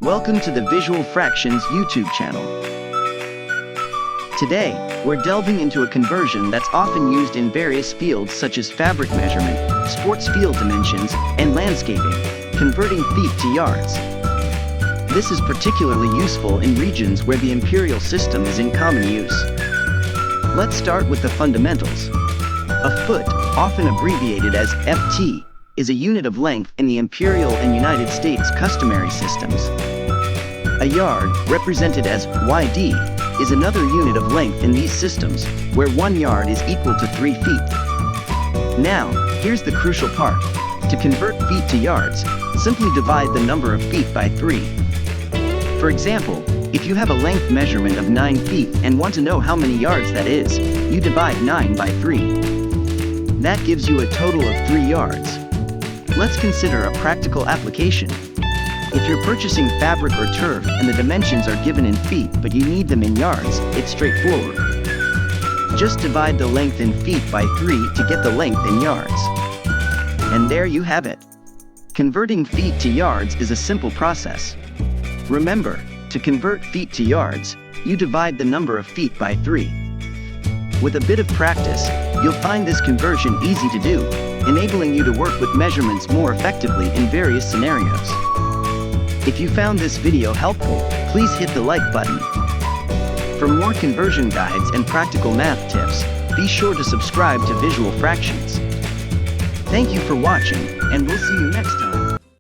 Welcome to the Visual Fractions YouTube channel. Today, we're delving into a conversion that's often used in various fields such as fabric measurement, sports field dimensions, and landscaping, converting feet to yards. This is particularly useful in regions where the imperial system is in common use. Let's start with the fundamentals. A foot, often abbreviated as FT, is a unit of length in the imperial and United States customary systems. A yard, represented as YD, is another unit of length in these systems, where 1 yard is equal to 3 feet. Now, here's the crucial part. To convert feet to yards, simply divide the number of feet by 3. For example, if you have a length measurement of 9 feet and want to know how many yards that is, you divide 9 by 3. That gives you a total of 3 yards. Let's consider a practical application. If you're purchasing fabric or turf and the dimensions are given in feet but you need them in yards, it's straightforward. Just divide the length in feet by 3 to get the length in yards. And there you have it. Converting feet to yards is a simple process. Remember, to convert feet to yards, you divide the number of feet by 3. With a bit of practice, you'll find this conversion easy to do, enabling you to work with measurements more effectively in various scenarios. If you found this video helpful, please hit the like button. For more conversion guides and practical math tips, be sure to subscribe to Visual Fractions. Thank you for watching, and we'll see you next time.